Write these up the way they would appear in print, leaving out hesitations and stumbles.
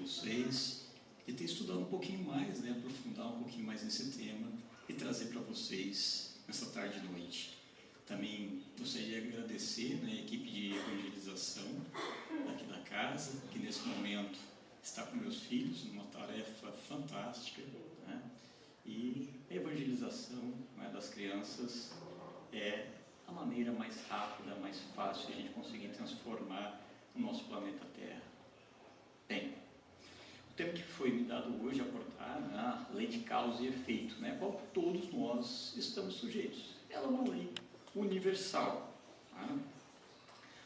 vocês e ter estudado um pouquinho mais, né, aprofundar um pouquinho mais nesse tema e trazer para vocês nessa tarde e noite. Também gostaria de agradecer, né, a equipe de evangelização aqui da casa, que nesse momento está com meus filhos numa tarefa fantástica, né? E a evangelização, né, das crianças é a maneira mais rápida, mais fácil de a gente conseguir transformar o nosso planeta Terra. Bem, o tema que foi me dado hoje a abordar, né, a lei de causa e efeito, né, qual todos nós estamos sujeitos. Ela é uma lei universal, né?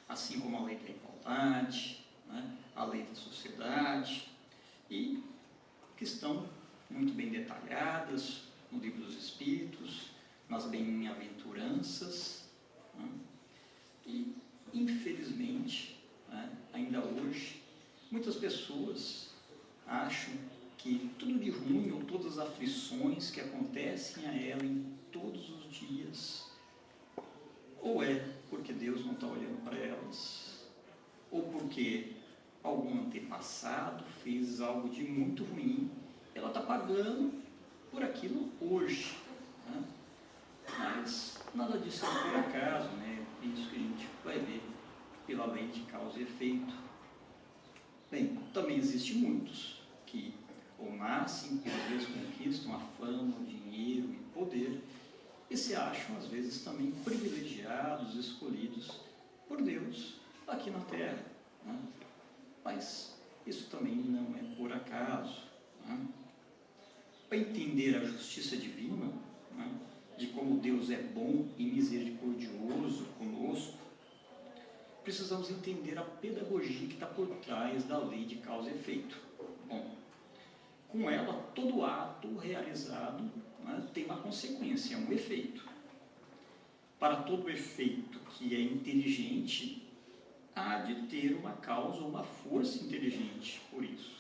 Assim como a lei da igualdade, né, a lei da sociedade, e que estão muito bem detalhadas no Livro dos Espíritos, nas bem-aventuranças, né? E, infelizmente, né, ainda hoje, muitas pessoas acham que tudo de ruim ou todas as aflições que acontecem a ela em todos os dias, ou é porque Deus não está olhando para elas, ou porque algum antepassado fez algo de muito ruim, ela está pagando por aquilo hoje, né? Mas nada disso é por acaso, né? É isso que a gente vai ver pela lei de causa e efeito. Bem, também existem muitos que ou nascem e às vezes conquistam a fama, o dinheiro e poder, e se acham às vezes também privilegiados, escolhidos por Deus aqui na Terra, né? Mas isso também não é por acaso, né? Para entender a justiça divina, né, de como Deus é bom e misericordioso conosco, precisamos entender a pedagogia que está por trás da lei de causa e efeito. Bom, com ela, todo ato realizado, né, tem uma consequência, é um efeito. Para todo efeito que é inteligente, há de ter uma causa, uma força inteligente por isso.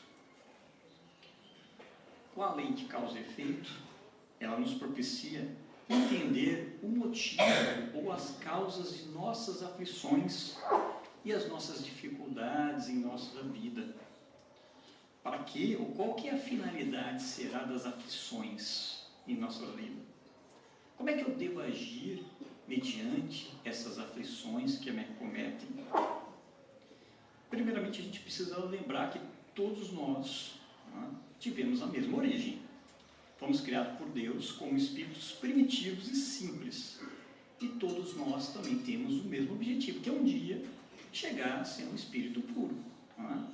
Com a lei de causa e efeito, ela nos propicia entender o motivo ou as causas de nossas aflições e as nossas dificuldades em nossa vida. Para que, ou qual que é a finalidade será das aflições em nossa vida? Como é que eu devo agir mediante essas aflições que me acometem? Primeiramente, a gente precisa lembrar que todos nós, né, tivemos a mesma origem. Fomos criados por Deus como espíritos primitivos e simples. E todos nós também temos o mesmo objetivo, que é um dia chegar a ser um espírito puro, né?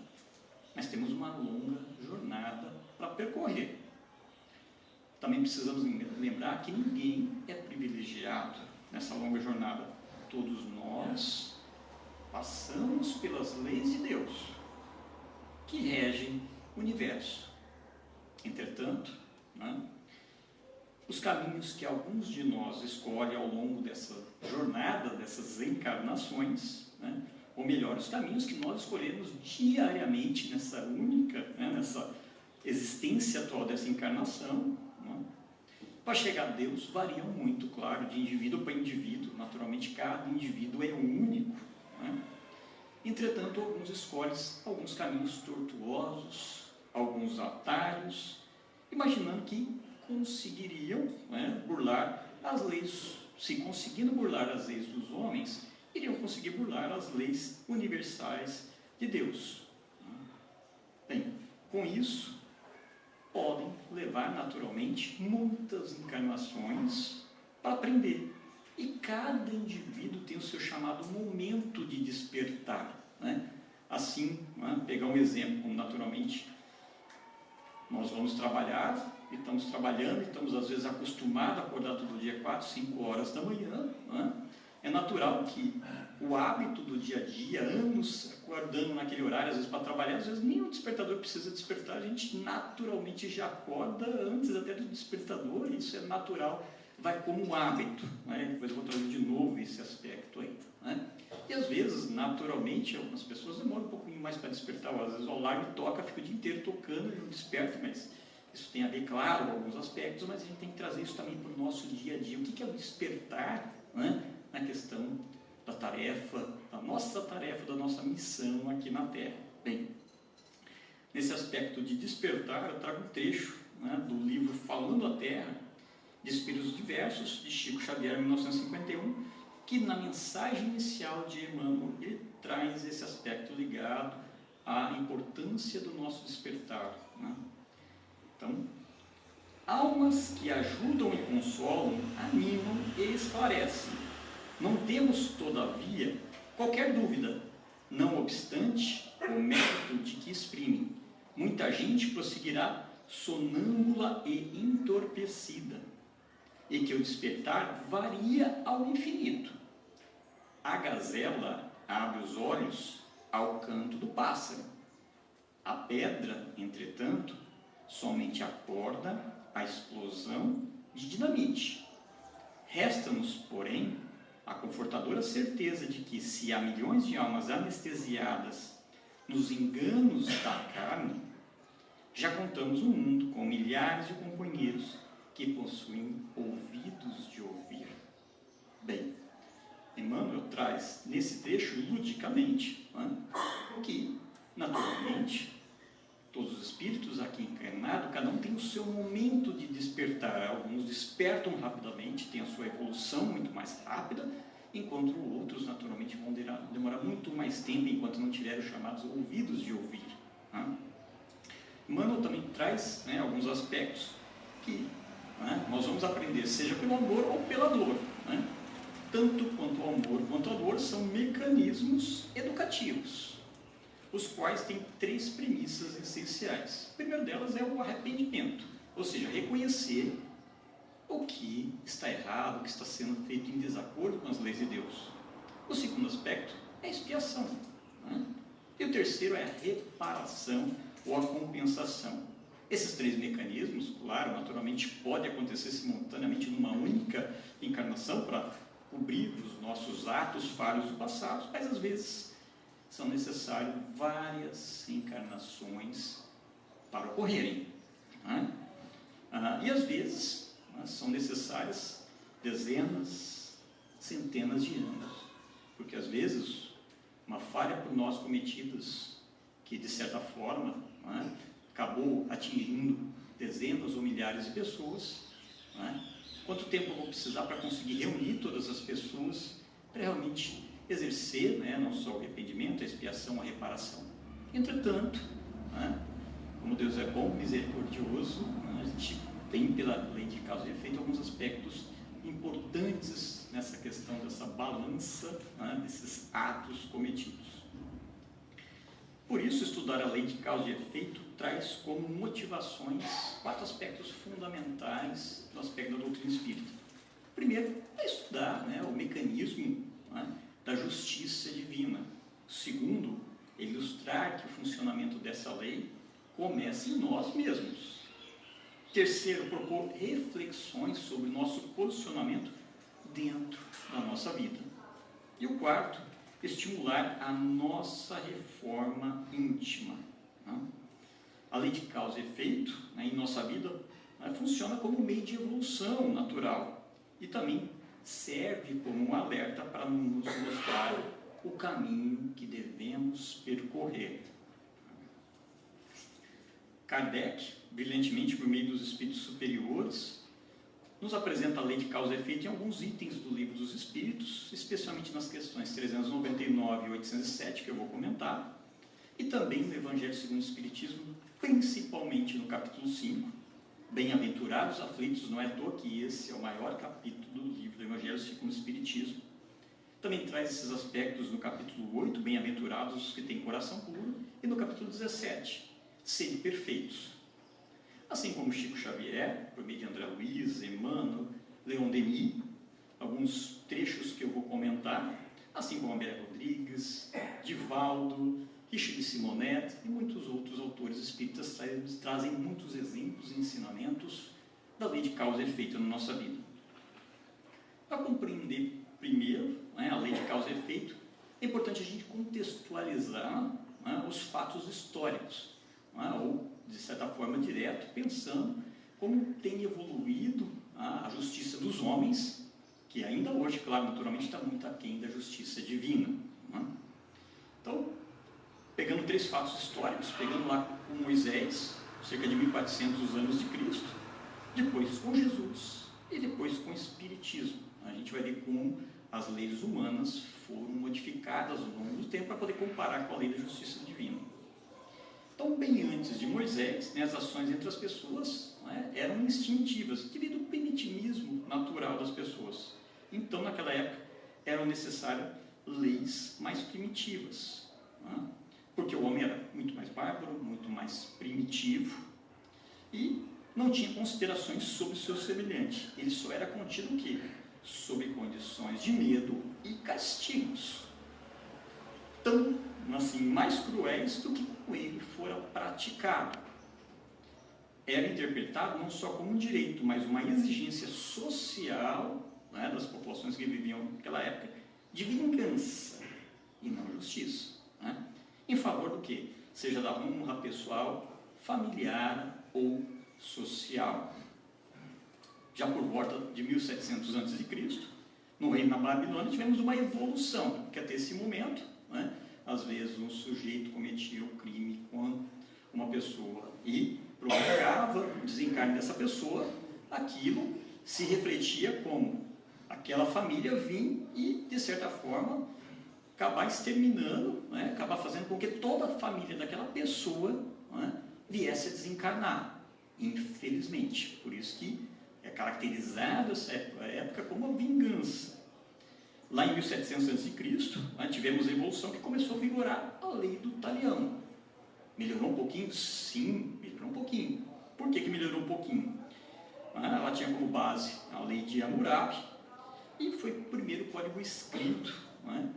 Mas temos uma longa jornada para percorrer. Também precisamos lembrar que ninguém é privilegiado nessa longa jornada. Todos nós passamos pelas leis de Deus, que regem o universo. Entretanto, né, os caminhos que alguns de nós escolhem ao longo dessa jornada, dessas encarnações, né, ou melhor, os caminhos que nós escolhemos diariamente nessa única, né, nessa existência atual dessa encarnação, né, para chegar a Deus, variam muito, claro, de indivíduo para indivíduo. Naturalmente, cada indivíduo é único, né? Entretanto, alguns escolhem alguns caminhos tortuosos, alguns atalhos, imaginando que conseguiriam, né, burlar as leis. Se conseguindo burlar as leis dos homens, iriam conseguir burlar as leis universais de Deus. Bem, com isso, podem levar naturalmente muitas encarnações para aprender. E cada indivíduo tem o seu chamado momento de despertar, né? Assim, né, pegar um exemplo, como naturalmente nós vamos trabalhar, e estamos trabalhando, e estamos às vezes acostumados a acordar todo dia 4, 5 horas da manhã, né? É natural que o hábito do dia a dia, anos acordando naquele horário, às vezes para trabalhar, às vezes nem o despertador precisa despertar, a gente naturalmente já acorda antes até do despertador, isso é natural, vai como um hábito, né? Depois eu vou trazer de novo esse aspecto aí, né? E às vezes, naturalmente, algumas pessoas demoram um pouquinho mais para despertar, às vezes o alarme toca, fica o dia inteiro tocando e não desperta, mas isso tem a ver, claro, com alguns aspectos, mas a gente tem que trazer isso também para o nosso dia a dia. O que é o despertar, né, na questão da tarefa, da nossa missão aqui na Terra? Bem, Nesse aspecto de despertar, eu trago um trecho, né, do livro Falando a Terra, de Espíritos Diversos, de Chico Xavier, 1951, que na mensagem inicial de Emmanuel, ele traz esse aspecto ligado à importância do nosso despertar, né? Então, almas que ajudam e consolam, animam e esclarecem. Não temos, todavia, qualquer dúvida, não obstante o mérito de que exprimem. Muita gente prosseguirá sonâmbula e entorpecida, e que o despertar varia ao infinito. A gazela abre os olhos ao canto do pássaro. A pedra, entretanto, somente acorda a explosão de dinamite. Resta-nos, porém, a confortadora certeza de que, se há milhões de almas anestesiadas nos enganos da carne, já contamos um mundo com milhares de companheiros que possuem ouvidos de ouvir. Bem, Emmanuel traz nesse trecho, ludicamente, né, que, naturalmente, todos os espíritos aqui encarnados, cada um tem o seu momento de despertar. Alguns despertam rapidamente, têm a sua evolução muito mais rápida, enquanto outros, naturalmente, vão demorar muito mais tempo, enquanto não tiverem os chamados ouvidos de ouvir, né? Emmanuel também traz, né, alguns aspectos que, né, nós vamos aprender, seja pelo amor ou pela dor, né? Tanto quanto o amor quanto a dor são mecanismos educativos, os quais têm 3 premissas essenciais. A primeira delas é o arrependimento, ou seja, reconhecer o que está errado, o que está sendo feito em desacordo com as leis de Deus. O segundo aspecto é a expiação, né? E o terceiro é a reparação ou a compensação. Esses 3 mecanismos, claro, naturalmente, pode acontecer simultaneamente numa única encarnação para cobrir os nossos atos falhos do passado, mas às vezes são necessárias várias encarnações para ocorrerem, né? E às vezes, né, são necessárias dezenas, centenas de anos, porque às vezes uma falha por nós cometidas, que de certa forma, né, acabou atingindo dezenas ou milhares de pessoas, né? Quanto tempo eu vou precisar para conseguir reunir todas as pessoas para realmente exercer, né, não só o arrependimento, a expiação, a reparação? Entretanto, né, como Deus é bom, misericordioso, né, a gente tem, pela lei de causa e efeito, alguns aspectos importantes nessa questão dessa balança, né, desses atos cometidos. Por isso, estudar a lei de causa e efeito traz como motivações 4 aspectos fundamentais no aspecto da doutrina espírita. Primeiro, é estudar, né, o mecanismo, né, da justiça divina. Segundo, é ilustrar que o funcionamento dessa lei começa em nós mesmos. Terceiro, propor reflexões sobre o nosso posicionamento dentro da nossa vida. E o quarto, estimular a nossa reforma íntima, né? A lei de causa e efeito, né, em nossa vida, né, funciona como meio de evolução natural e também serve como um alerta para nos mostrar o caminho que devemos percorrer. Kardec, brilhantemente por meio dos espíritos superiores, nos apresenta a lei de causa e efeito em alguns itens do Livro dos Espíritos, especialmente nas questões 399 e 807, que eu vou comentar, e também no Evangelho segundo o Espiritismo, principalmente no capítulo 5, Bem-aventurados aflitos. Não é à toa que esse é o maior capítulo do livro do Evangelho segundo o Espiritismo. Também traz esses aspectos no capítulo 8, Bem-aventurados os que têm coração puro, e no capítulo 17, Sede perfeitos. Assim como Chico Xavier, por meio de André Luiz, Emmanuel, Leon Denis, alguns trechos que eu vou comentar, assim como Amélia Rodrigues, Divaldo, Richard Simonet e muitos outros autores espíritas trazem muitos exemplos e ensinamentos da lei de causa e efeito na nossa vida. Para compreender primeiro, né, a lei de causa e efeito, é importante a gente contextualizar, né, os fatos históricos, né, ou de certa forma direto, pensando como tem evoluído a justiça dos homens, que ainda hoje, claro, naturalmente está muito aquém da justiça divina, né? Então, pegando 3 fatos históricos, pegando lá com Moisés, cerca de 1400 anos de Cristo, depois com Jesus e depois com o Espiritismo. A gente vai ver como as leis humanas foram modificadas ao longo do tempo para poder comparar com a lei da justiça divina. Então, bem antes de Moisés, as ações entre as pessoas eram instintivas, devido ao primitivismo natural das pessoas. Então, naquela época, eram necessárias leis mais primitivas, porque o homem era muito mais bárbaro, muito mais primitivo, e não tinha considerações sobre o seu semelhante. Ele só era contido o quê? Sob condições de medo e castigos, tão assim, mais cruéis do que como ele fora praticado. Era interpretado não só como um direito, mas uma exigência social das populações que viviam naquela época, de vingança e não justiça. Em favor do quê? Seja da honra pessoal, familiar ou social. Já por volta de 1700 a.C., no reino da Babilônia, tivemos uma evolução, que até esse momento, às vezes um sujeito cometia o crime com uma pessoa e provocava o desencarne dessa pessoa, aquilo se refletia como aquela família vir e, de certa forma, acabar exterminando, acabar fazendo com que toda a família daquela pessoa viesse a desencarnar, infelizmente. Por isso que é caracterizada essa época como uma vingança. Lá em 1700 a.C., tivemos a evolução que começou a vigorar a lei do talião. Melhorou um pouquinho? Sim, melhorou um pouquinho. Por que melhorou um pouquinho? Ela tinha como base a lei de Hammurabi, e foi o primeiro código escrito,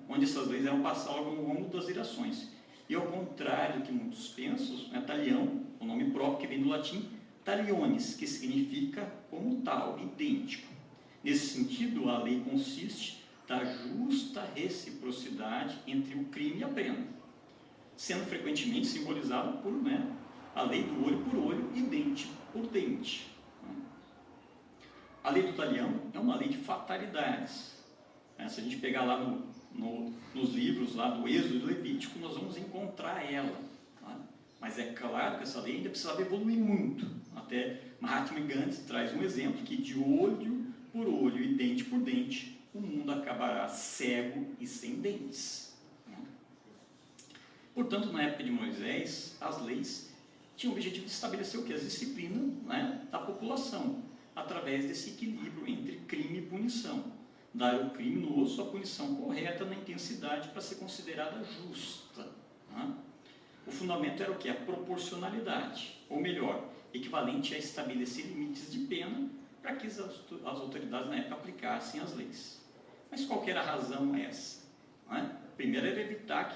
onde essas leis eram passadas ao longo das gerações. E ao contrário do que muitos pensam, talião, o nome próprio que vem do latim, talionis, que significa como tal, idêntico. Nesse sentido, a lei consiste da justa reciprocidade entre o crime e a pena, sendo frequentemente simbolizado por a lei do olho por olho e dente por dente. A lei do talião é uma lei de fatalidades. Se a gente pegar lá nos livros lá do Êxodo e do Levítico, nós vamos encontrar ela. Mas é claro que essa lei ainda precisava evoluir muito. Até Mahatma Gandhi traz um exemplo que de olho por olho e dente por dente, o mundo acabará cego e sem dentes. Portanto, na época de Moisés, as leis tinham o objetivo de estabelecer o que? As disciplinas da população, através desse equilíbrio entre crime e punição. Dar ao criminoso a punição correta na intensidade para ser considerada justa. O fundamento era o que? A proporcionalidade, ou melhor, equivalente a estabelecer limites de pena para que as autoridades na época aplicassem as leis. Mas qual que era a razão essa? Primeiro era evitar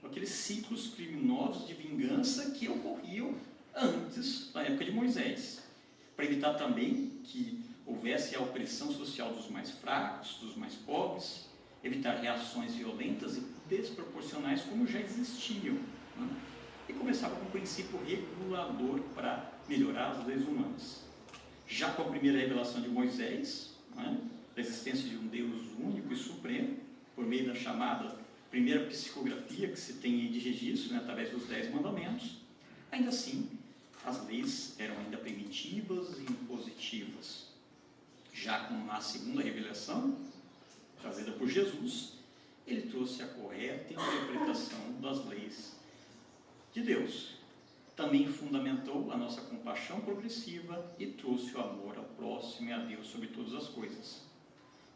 aqueles ciclos criminosos de vingança que ocorriam antes da época de Moisés. Para evitar também que houvesse a opressão social dos mais fracos, dos mais pobres, evitar reações violentas e desproporcionais como já existiam. E começava com um princípio regulador para melhorar as leis humanas. Já com a primeira revelação de Moisés, a existência de um Deus único e supremo, por meio da chamada primeira psicografia que se tem de registro, através dos 10 mandamentos, ainda assim, as leis eram ainda primitivas e impositivas. Já com a segunda revelação, trazida por Jesus, ele trouxe a correta interpretação das leis de Deus. Também fundamentou a nossa compaixão progressiva e trouxe o amor ao próximo e a Deus sobre todas as coisas.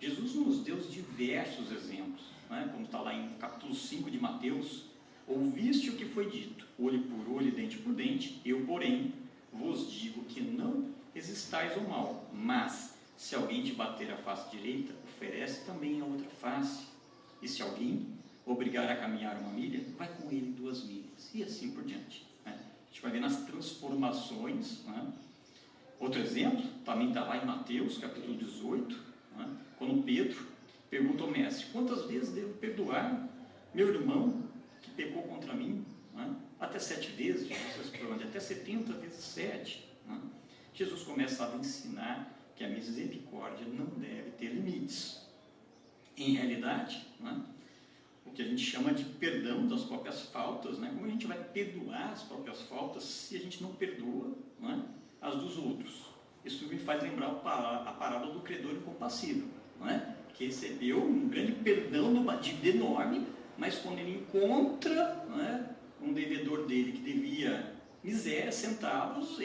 Jesus nos deu diversos exemplos, como está lá em capítulo 5 de Mateus: ouviste o que foi dito, olho por olho e dente por dente, eu, porém, vos digo que não resistais ao mal, mas, se alguém te bater a face direita, oferece também a outra face, e se alguém obrigar a caminhar 1 milha, vai com ele 2 milhas, e assim por diante. A gente vai ver nas transformações. Outro exemplo, também está lá em Mateus, capítulo 18, quando Pedro pergunta ao mestre: quantas vezes devo perdoar meu irmão que pecou contra mim? Até 7 vezes, Jesus responde, até 70 vezes 7. Jesus começa a ensinar que a misericórdia não deve ter limites. Em realidade, o que a gente chama de perdão das próprias faltas, né? Como a gente vai perdoar as próprias faltas se a gente não perdoa, né, as dos outros? Isso me faz lembrar a parábola do credor incompassível, né? Que recebeu um grande perdão de uma dívida enorme, mas quando ele encontra, né, um devedor dele que devia miséria, centavos,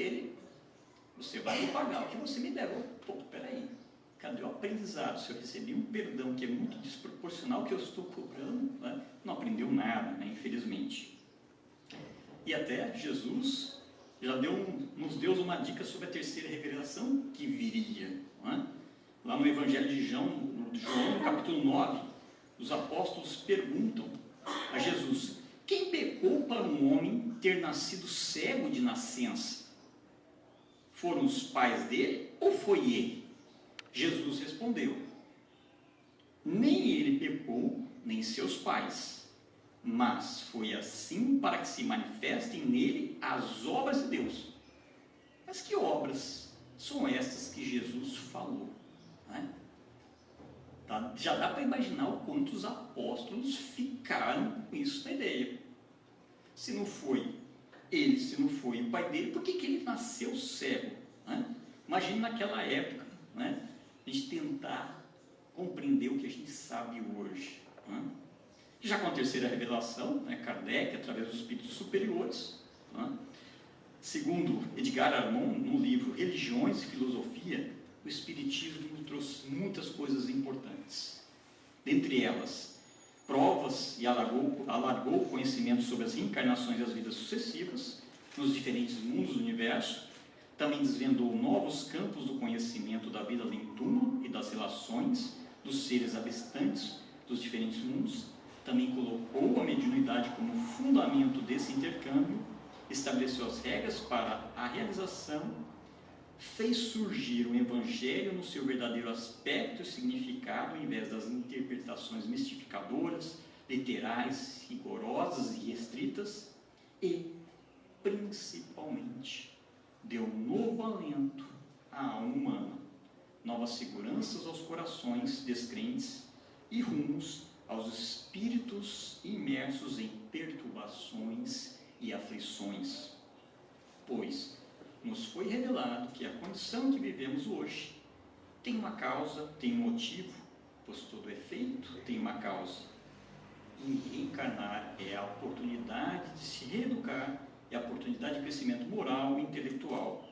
você vai me pagar o que você me deve. Pô, peraí, cadê o aprendizado? Se eu recebi um perdão que é muito desproporcional ao que eu estou cobrando, né, não aprendeu nada, né, infelizmente. E até Jesus já nos deu uma dica sobre a terceira revelação que viria, né? Lá no Evangelho de João, no capítulo 9, os apóstolos perguntam a Jesus: quem pecou para um homem ter nascido cego de nascença? Foram os pais dele ou foi ele? Jesus respondeu: nem ele pecou, nem seus pais, mas foi assim para que se manifestem nele as obras de Deus. Mas que obras são estas que Jesus falou? Né? Já dá para imaginar o quanto os apóstolos ficaram com isso na ideia. Se não foi ele, se não foi o pai dele, por que ele nasceu cego? Né? Imagine naquela época, né, a gente tentar compreender o que a gente sabe hoje. Né? Já com a terceira revelação, né, Kardec, através dos espíritos superiores, né, segundo Edgar Armond, no livro Religiões e Filosofia, o Espiritismo trouxe muitas coisas importantes. Dentre elas, provas e alargou o conhecimento sobre as reencarnações e as vidas sucessivas nos diferentes mundos do universo. Também desvendou novos campos do conhecimento da vida além do túmulo e das relações dos seres habitantes dos diferentes mundos. Também colocou a mediunidade como fundamento desse intercâmbio, estabeleceu as regras para a realização, fez surgir o Evangelho no seu verdadeiro aspecto e significado, ao invés das interpretações mistificadoras, literais, rigorosas e restritas, e, principalmente, deu novo alento à alma humana, novas seguranças aos corações descrentes e rumos aos espíritos imersos em perturbações e aflições. Pois nos foi revelado que a condição que vivemos hoje tem uma causa, tem um motivo, pois todo efeito tem uma causa. E reencarnar é a oportunidade de se reeducar, é a oportunidade de crescimento moral e intelectual,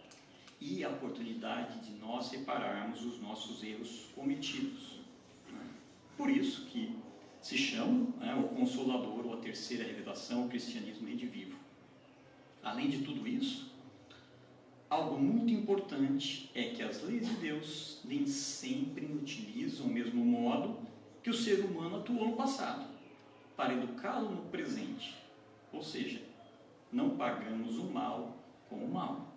e a oportunidade de nós repararmos os nossos erros cometidos. Por isso que se chama, né, o Consolador, ou a terceira revelação, o cristianismo redivivo. Além de tudo isso, algo muito importante é que as leis de Deus nem sempre utilizam o mesmo modo que o ser humano atuou no passado, para educá-lo no presente. Ou seja, não pagamos o mal com o mal.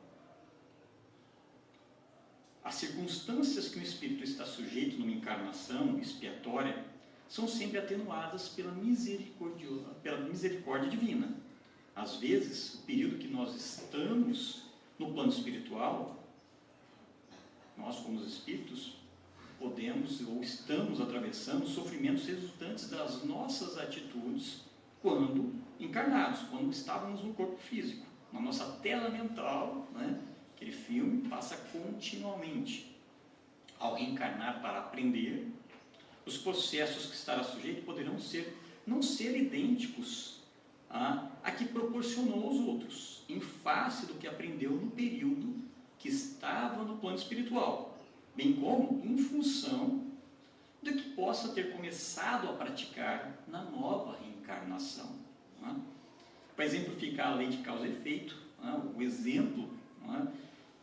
As circunstâncias que o espírito está sujeito numa encarnação expiatória são sempre atenuadas pela misericórdia divina. Às vezes, o período que nós estamos no plano espiritual, nós como os espíritos, podemos ou estamos atravessando sofrimentos resultantes das nossas atitudes quando encarnados, quando estávamos no corpo físico. Na nossa tela mental, né, aquele filme passa continuamente. Ao reencarnar para aprender, os processos que estará sujeito poderão não ser idênticos a que proporcionou aos outros, em face do que aprendeu no período que estava no plano espiritual, bem como em função do que possa ter começado a praticar na nova reencarnação. Para exemplificar a lei de causa e efeito, o exemplo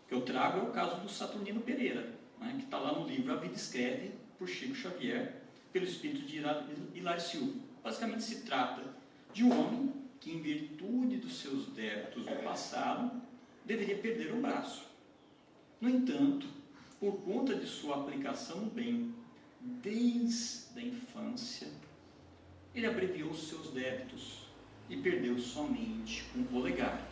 que eu trago é o caso do Saturnino Pereira, que está lá no livro A Vida Escreve, por Chico Xavier, pelo espírito de Hilário Silva. Basicamente se trata de um homem que, em virtude dos seus débitos do passado, deveria perder o braço. No entanto, por conta de sua aplicação no bem desde a infância, ele abreviou os seus débitos e perdeu somente um polegar.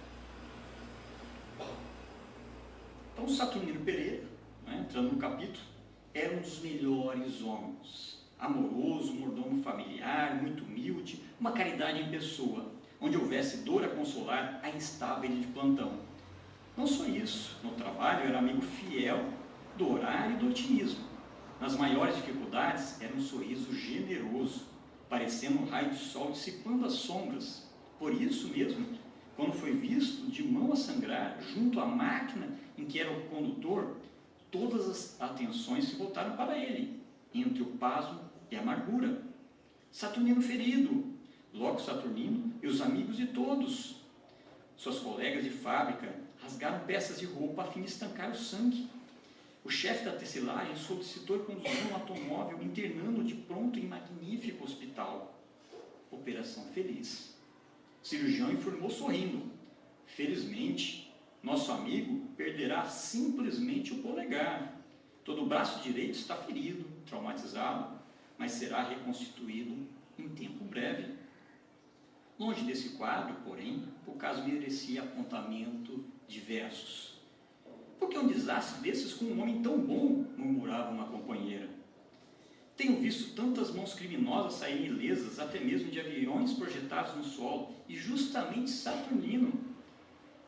Então, Saturnino Pereira, entrando no capítulo, era um dos melhores homens, amoroso, mordomo familiar, muito humilde, uma caridade em pessoa, onde houvesse dor a consolar, aí estava ele de plantão. Não só isso, no trabalho era amigo fiel do horário e do otimismo. Nas maiores dificuldades era um sorriso generoso, parecendo um raio de sol dissipando as sombras. Por isso mesmo, quando foi visto de mão a sangrar junto à máquina em que era o condutor, todas as atenções se voltaram para ele, entre o pasmo e a amargura. Saturnino ferido, logo Saturnino e os amigos de todos, suas colegas de fábrica, rasgaram peças de roupa a fim de estancar o sangue. O chefe da tecelagem solicitou e conduziu um automóvel, internando de pronto em magnífico hospital. Operação feliz. O cirurgião informou sorrindo: felizmente, nosso amigo perderá simplesmente o polegar. Todo o braço direito está ferido, traumatizado, mas será reconstituído em tempo breve. Longe desse quadro, porém, o caso merecia apontamento diversos. Por que um desastre desses com um homem tão bom? Murmurava uma companheira. Tenho visto tantas mãos criminosas saírem ilesas, até mesmo de aviões projetados no solo, e justamente Saturnino,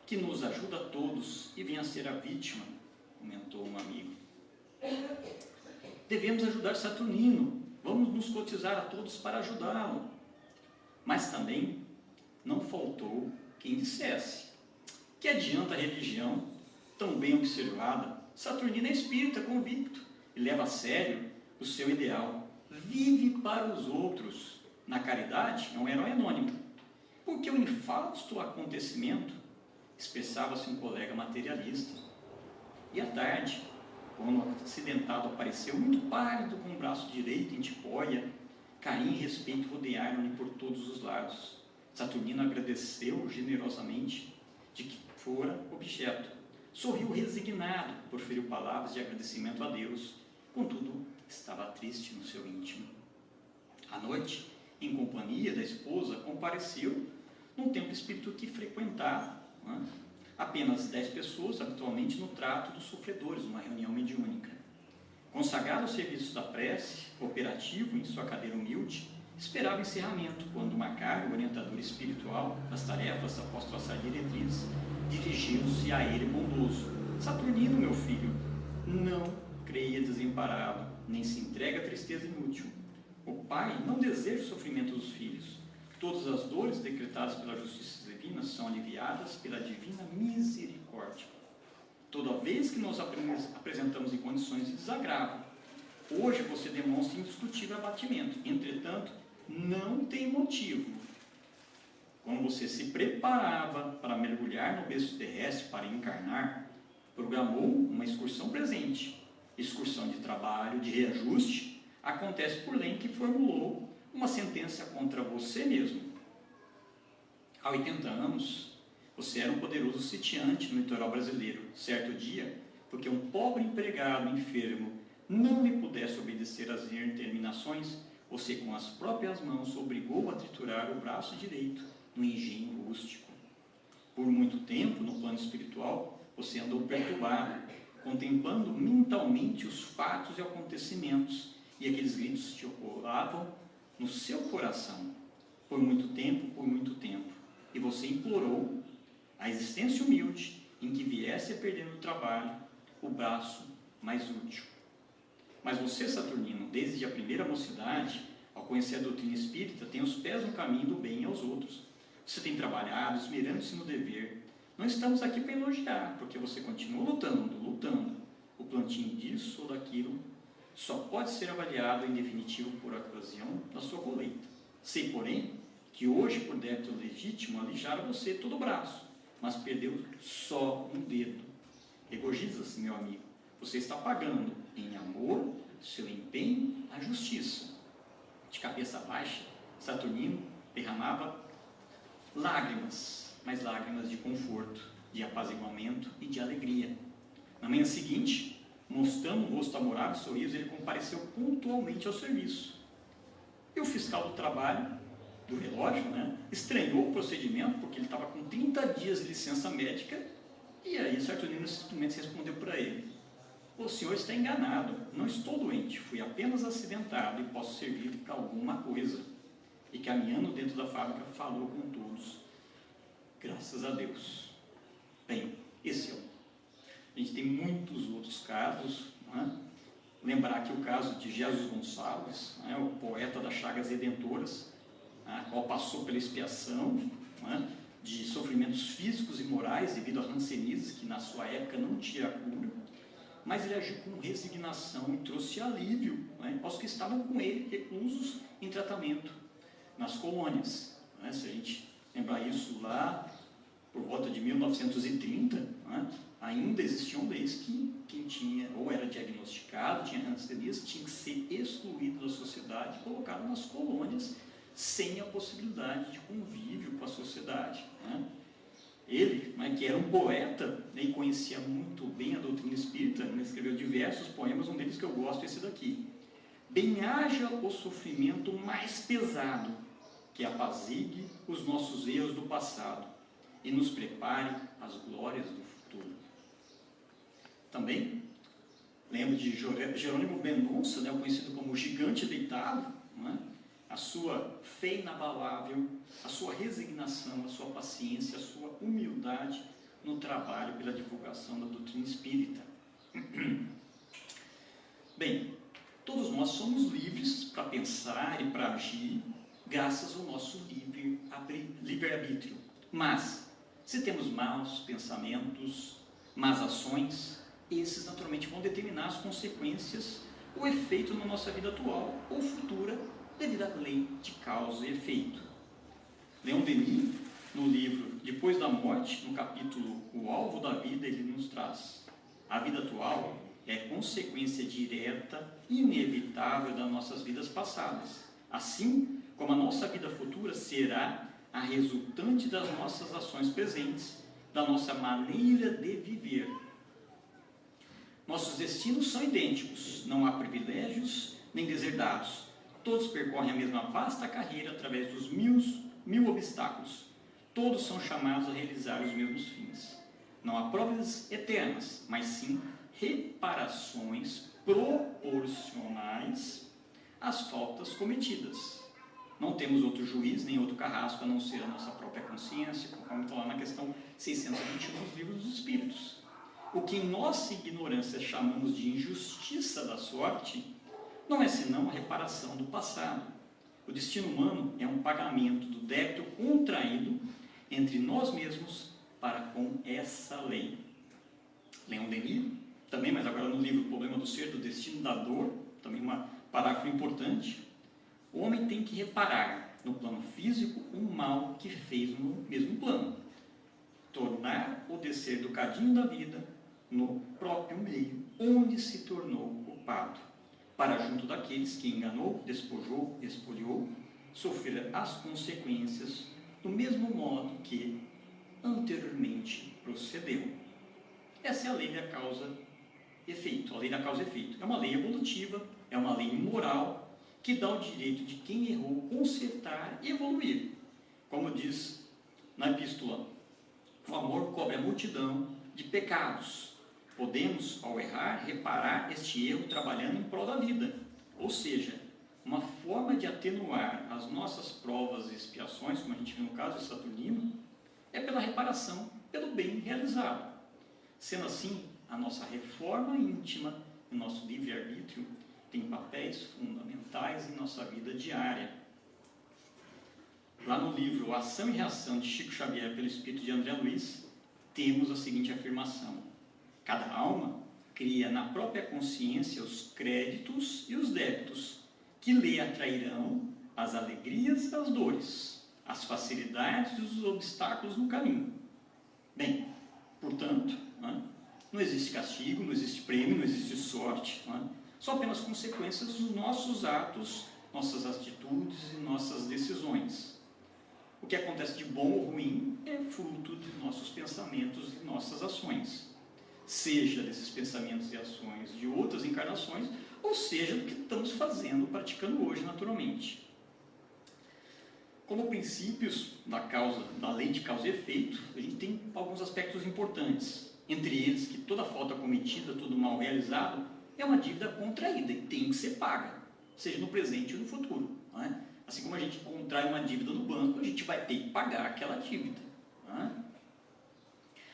que nos ajuda a todos e vem a ser a vítima, comentou um amigo. Devemos ajudar Saturnino, vamos nos cotizar a todos para ajudá-lo. Mas também não faltou quem dissesse: que adianta a religião tão bem observada? Saturnino é espírita convicto e leva a sério o seu ideal. Vive para os outros. Na caridade é um herói anônimo. Porque o infausto acontecimento, expressava-se um colega materialista. E à tarde, quando o acidentado apareceu muito pálido, com o braço direito em tipóia, carinho e respeito rodearam-lhe por todos os lados. Saturnino agradeceu generosamente de que fora objeto. Sorriu resignado, proferiu palavras de agradecimento a Deus. Contudo, estava triste no seu íntimo. À noite, em companhia da esposa, compareceu num templo espírita que frequentava. Apenas 10 pessoas, habitualmente no trato dos sofredores, uma reunião mediúnica. Consagrado ao serviço da prece, operativo em sua cadeira humilde, esperava o encerramento, quando Macário, o orientador espiritual das tarefas, após traçar diretrizes, dirigiu-se a ele bondoso: Saturnino, meu filho, não creia desamparado, nem se entregue à tristeza inútil. O pai não deseja o sofrimento dos filhos. Todas as dores decretadas pela justiça divina são aliviadas pela divina misericórdia. Toda vez que nos apresentamos em condições de desagravo, hoje você demonstra indiscutível abatimento. Entretanto, não tem motivo. Quando você se preparava para mergulhar no berço terrestre para encarnar, programou uma excursão presente. Excursão de trabalho, de reajuste, acontece por lei que formulou uma sentença contra você mesmo. Há 80 anos, você era um poderoso sitiante no litoral brasileiro. Certo dia, porque um pobre empregado enfermo não lhe pudesse obedecer às determinações, você com as próprias mãos obrigou a triturar o braço direito no engenho rústico. Por muito tempo, no plano espiritual, você andou perturbado, contemplando mentalmente os fatos e acontecimentos, e aqueles gritos te ecoavam no seu coração. Por muito tempo, e você implorou a existência humilde em que viesse a perder no trabalho o braço mais útil. Mas você, Saturnino, desde a primeira mocidade, ao conhecer a doutrina espírita, tem os pés no caminho do bem aos outros. Você tem trabalhado, esmerando-se no dever. Não estamos aqui para elogiar, porque você continua lutando. O plantio disso ou daquilo só pode ser avaliado em definitivo por ocasião da sua colheita. Sei, porém, que hoje, por débito legítimo, alijaram você todo o braço, mas perdeu só um dedo. Regozija-se, meu amigo. Você está pagando em amor seu empenho à justiça. De cabeça baixa, Saturnino derramava lágrimas, mas lágrimas de conforto, de apaziguamento e de alegria. Na manhã seguinte, mostrando um rosto amorável e sorriso, ele compareceu pontualmente ao serviço. E o fiscal do trabalho, do relógio, estranhou o procedimento, porque ele estava com 30 dias de licença médica, e aí Saturnino simplesmente respondeu para ele: O senhor está enganado, não estou doente, fui apenas acidentado e posso servir para alguma coisa. E caminhando dentro da fábrica, falou com todos. Graças a Deus. Bem, esse é um. A gente tem muitos outros casos, não é? Lembrar aqui o caso de Jesus Gonçalves, não é? O poeta das Chagas Redentoras, a qual passou pela expiação, não é? De sofrimentos físicos e morais devido a hanseníase, que na sua época não tinha cura, mas ele agiu com resignação e trouxe alívio, não é? Aos que estavam com ele reclusos em tratamento nas colônias. Não é? Se a gente lembrar isso lá por volta de 1930, não é? Ainda existiam leis que quem tinha ou era diagnosticado, tinha hanseníase, tinha que ser excluído da sociedade e colocado nas colônias sem a possibilidade de convívio com a sociedade. Né? Ele, né, que era um poeta, né, e conhecia muito bem a doutrina espírita, né, escreveu diversos poemas, um deles que eu gosto é esse daqui. Bem-haja o sofrimento mais pesado, que apazigue os nossos erros do passado e nos prepare às glórias do futuro. Também lembro de Jerônimo Mendonça, né, conhecido como o Gigante Deitado, né, a sua fé inabalável, a sua resignação, a sua paciência, a sua humildade no trabalho pela divulgação da doutrina espírita. Bem, todos nós somos livres para pensar e para agir graças ao nosso livre-arbítrio. Mas, se temos maus pensamentos, más ações, esses naturalmente vão determinar as consequências, o efeito na nossa vida atual ou futura, devido à lei de causa e efeito. Leon Denis, no livro Depois da Morte, no capítulo O Alvo da Vida, ele nos traz: a vida atual é consequência direta e inevitável das nossas vidas passadas, assim como a nossa vida futura será a resultante das nossas ações presentes, da nossa maneira de viver. Nossos destinos são idênticos, não há privilégios nem deserdados. Todos percorrem a mesma vasta carreira através dos mil obstáculos. Todos são chamados a realizar os mesmos fins. Não há provas eternas, mas sim reparações proporcionais às faltas cometidas. Não temos outro juiz, nem outro carrasco, a não ser a nossa própria consciência, conforme está lá na questão 621 dos Livros dos Espíritos. O que em nossa ignorância chamamos de injustiça da sorte, não é senão a reparação do passado. O destino humano é um pagamento do débito contraído entre nós mesmos para com essa lei. Leon Denis, também, mas agora no livro O Problema do Ser, do Destino da Dor, também um parágrafo importante. O homem tem que reparar no plano físico o mal que fez no mesmo plano. Tornar o descer do cadinho da vida no próprio meio, onde se tornou culpado, para junto daqueles que enganou, despojou, espoliou, sofrer as consequências do mesmo modo que anteriormente procedeu. Essa é a lei da causa-efeito. A lei da causa-efeito é uma lei evolutiva, é uma lei moral, que dá o direito de quem errou consertar e evoluir. Como diz na epístola, o amor cobre a multidão de pecados. Podemos, ao errar, reparar este erro trabalhando em prol da vida. Ou seja, uma forma de atenuar as nossas provas e expiações, como a gente viu no caso de Saturnino, é pela reparação, pelo bem realizado. Sendo assim, a nossa reforma íntima e o nosso livre-arbítrio tem papéis fundamentais em nossa vida diária. Lá no livro Ação e Reação de Chico Xavier pelo Espírito de André Luiz, temos a seguinte afirmação: cada alma cria na própria consciência os créditos e os débitos, que lhe atrairão as alegrias e as dores, as facilidades e os obstáculos no caminho. Bem, portanto, não existe castigo, não existe prêmio, não existe sorte, são apenas consequências dos nossos atos, nossas atitudes e nossas decisões. O que acontece de bom ou ruim é fruto de nossos pensamentos e nossas ações, seja desses pensamentos e ações de outras encarnações, ou seja, do que estamos fazendo, praticando hoje naturalmente. Como princípios da lei de causa e efeito, a gente tem alguns aspectos importantes. entre eles que toda falta cometida, todo mal realizado, é uma dívida contraída e tem que ser paga, seja no presente ou no futuro. Não é? Assim como a gente contrai uma dívida no banco, a gente vai ter que pagar aquela dívida. Não é?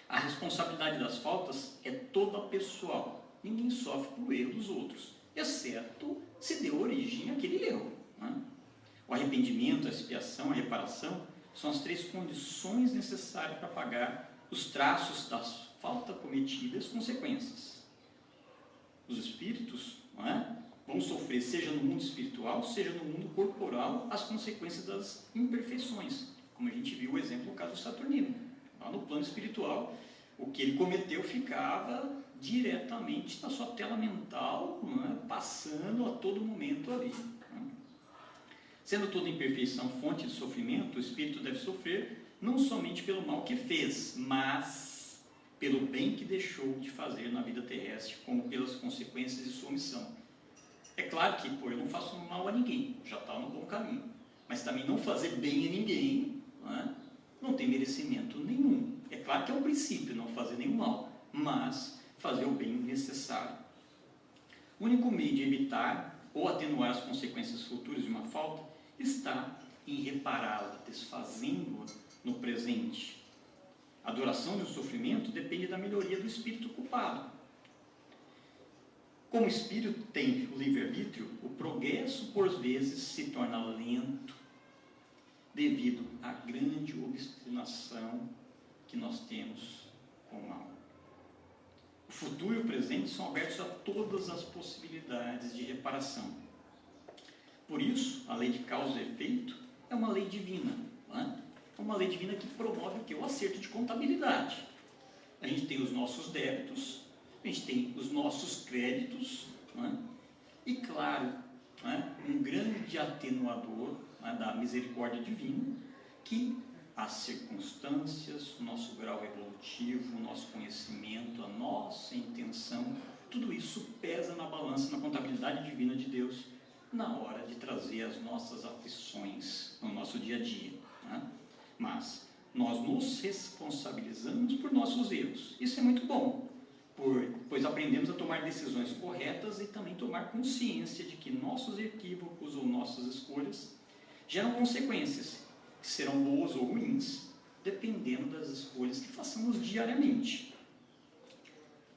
A responsabilidade das faltas é toda pessoal. Ninguém sofre por erro dos outros, exceto se deu origem àquele erro. Não é? O arrependimento, a expiação, a reparação são as 3 condições necessárias para pagar os traços das faltas cometidas e as consequências. Os espíritos, não é, vão sofrer, seja no mundo espiritual, seja no mundo corporal, as consequências das imperfeições, como a gente viu o exemplo no caso do Saturnino. Lá no plano espiritual, o que ele cometeu ficava diretamente na sua tela mental, não é, passando a todo momento ali. Não é? Sendo toda imperfeição fonte de sofrimento, o espírito deve sofrer não somente pelo mal que fez, mas pelo bem que deixou de fazer na vida terrestre, como pelas consequências de sua missão. É claro que, eu não faço mal a ninguém, já está no bom caminho. Mas também não fazer bem a ninguém, não tem merecimento nenhum. É claro que é um princípio não fazer nenhum mal, mas fazer o bem necessário. O único meio de evitar ou atenuar as consequências futuras de uma falta está em repará-la, desfazendo-a no presente. A duração do sofrimento depende da melhoria do espírito culpado. Como o espírito tem o livre-arbítrio, o progresso, por vezes, se torna lento devido à grande obstinação que nós temos com o mal. O futuro e o presente são abertos a todas as possibilidades de reparação. Por isso, a lei de causa e efeito é uma lei divina. É uma lei divina que promove o quê? O acerto de contabilidade. A gente tem os nossos débitos, a gente tem os nossos créditos, e claro, um grande atenuador da misericórdia divina, que as circunstâncias, o nosso grau evolutivo, o nosso conhecimento, a nossa intenção, tudo isso pesa na balança, na contabilidade divina de Deus, na hora de trazer as nossas aflições no nosso dia a dia. Mas nós nos responsabilizamos por nossos erros. Isso é muito bom, pois aprendemos a tomar decisões corretas e também tomar consciência de que nossos equívocos ou nossas escolhas geram consequências que serão boas ou ruins, dependendo das escolhas que façamos diariamente.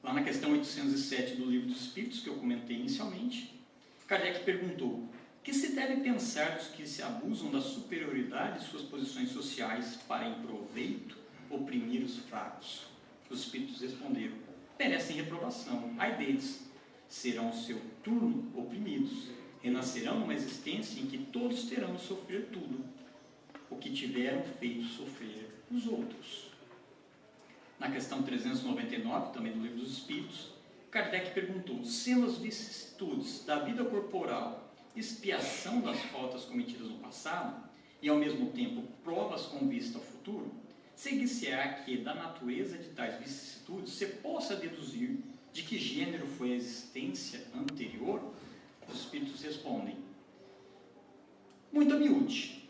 Lá na questão 807 do Livro dos Espíritos, que eu comentei inicialmente, Kardec perguntou: que se deve pensar dos que se abusam da superioridade de suas posições sociais para, em proveito, oprimir os fracos? Os espíritos responderam: merecem reprovação, ai deles, serão seu turno oprimidos, renascerão numa existência em que todos terão de sofrer tudo o que tiveram feito sofrer os outros. Na questão 399, também do Livro dos Espíritos, Kardec perguntou: sendo as vicissitudes da vida corporal expiação das faltas cometidas no passado e, ao mesmo tempo, provas com vista ao futuro, seguir-se-á que, da natureza de tais vicissitudes, se possa deduzir de que gênero foi a existência anterior? Os espíritos respondem: muito a miúde,